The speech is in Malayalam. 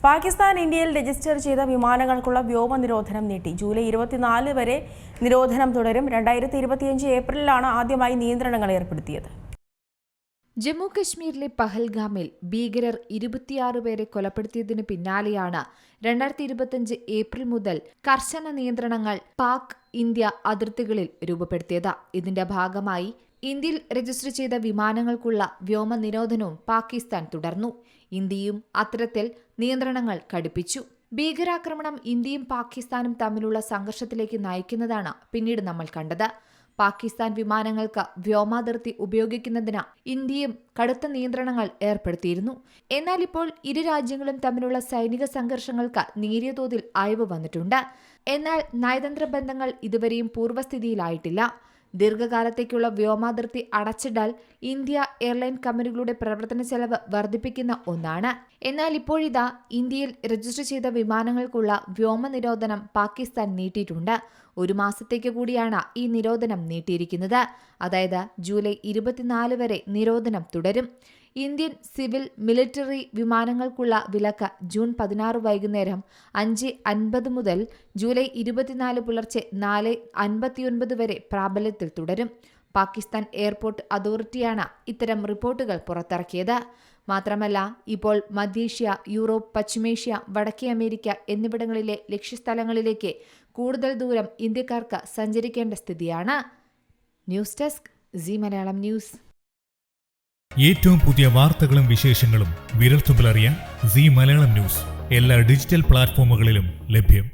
പാകിസ്ഥാൻ ഇന്ത്യയിൽ രജിസ്റ്റർ ചെയ്ത വിമാനങ്ങൾക്കുള്ള വ്യോമ നിരോധനം നീട്ടി. ജൂലൈ 24 വരെ നിരോധനം തുടരും. 2025 ഏപ്രിലിലാണ് ആദ്യമായി നിയന്ത്രണങ്ങൾ ഏർപ്പെടുത്തിയത്. ജമ്മു കശ്മീരിലെ പഹൽഗാമിൽ ഭീകരർ 26 പേരെ കൊലപ്പെടുത്തിയതിനു പിന്നാലെയാണ് 2025 ഏപ്രിൽ മുതൽ കർശന നിയന്ത്രണങ്ങൾ പാക് ഇന്ത്യ അതിർത്തികളിൽ രൂപപ്പെടുത്തിയത്. ഇതിന്റെ ഭാഗമായി ഇന്ത്യയിൽ രജിസ്റ്റർ ചെയ്ത വിമാനങ്ങൾക്കുള്ള വ്യോമ നിരോധനവും പാകിസ്ഥാൻ തുടർന്നു. ഇന്ത്യയും അത്തരത്തിൽ നിയന്ത്രണങ്ങൾ കടുപ്പിച്ചു. ഭീകരാക്രമണം ഇന്ത്യയും പാകിസ്ഥാനും തമ്മിലുള്ള സംഘർഷത്തിലേക്ക് നയിക്കുന്നതാണ് പിന്നീട് നമ്മൾ കണ്ടത്. പാകിസ്ഥാൻ വിമാനങ്ങൾക്ക് വ്യോമാതിർത്തി ഉപയോഗിക്കുന്നതിന് ഇന്ത്യയും കടുത്ത നിയന്ത്രണങ്ങൾ ഏർപ്പെടുത്തിയിരുന്നു. എന്നാൽ ഇപ്പോൾ ഇരു രാജ്യങ്ങളും തമ്മിലുള്ള സൈനിക സംഘർഷങ്ങൾക്ക് നേരിയ തോതിൽ അയവ് വന്നിട്ടുണ്ട്. എന്നാൽ നയതന്ത്ര ബന്ധങ്ങൾ ഇതുവരെയും പൂർവ്വസ്ഥിതിയിലായിട്ടില്ല. ദീർഘകാലത്തേക്കുള്ള വ്യോമാതിർത്തി അടച്ചിടാൽ ഇന്ത്യ എയർലൈൻ കമ്പനികളുടെ പ്രവർത്തന ചെലവ് വർദ്ധിപ്പിക്കുന്ന ഒന്നാണ്. എന്നാൽ ഇപ്പോഴിതാ ഇന്ത്യയിൽ രജിസ്റ്റർ ചെയ്ത വിമാനങ്ങൾക്കുള്ള വ്യോമ നിരോധനം പാകിസ്ഥാൻ നീട്ടിയിട്ടുണ്ട്. 1 മാസത്തേക്ക് കൂടിയാണ് ഈ നിരോധനം നീട്ടിയിരിക്കുന്നത്. അതായത് ജൂലൈ 24 വരെ നിരോധനം തുടരും. ഇന്ത്യൻ സിവിൽ മിലിറ്ററി വിമാനങ്ങൾക്കുള്ള വിലക്ക് ജൂൺ 16 വൈകുന്നേരം 5:50 മുതൽ ജൂലൈ 24 പുലർച്ചെ 4:59 വരെ പ്രാബല്യത്തിൽ തുടരും. പാകിസ്ഥാൻ എയർപോർട്ട് അതോറിറ്റിയാണ് ഇത്തരം റിപ്പോർട്ടുകൾ പുറത്തിറക്കിയത്. മാത്രമല്ല, ഇപ്പോൾ മധ്യേഷ്യ, യൂറോപ്പ്, പശ്ചിമേഷ്യ, വടക്കേ അമേരിക്ക എന്നിവിടങ്ങളിലെ ലക്ഷ്യസ്ഥലങ്ങളിലേക്ക് കൂടുതൽ ദൂരം ഇന്ത്യക്കാർക്ക് സഞ്ചരിക്കേണ്ട സ്ഥിതിയാണ്. News desk Zee Malayalam news. ഏറ്റവും പുതിയ വാർത്തകളും വിശേഷങ്ങളും വിരൽത്തുമ്പിലറിയാൻ സീ മലയാളം ന്യൂസ് എല്ലാ ഡിജിറ്റൽ പ്ലാറ്റ്ഫോമുകളിലും ലഭ്യം.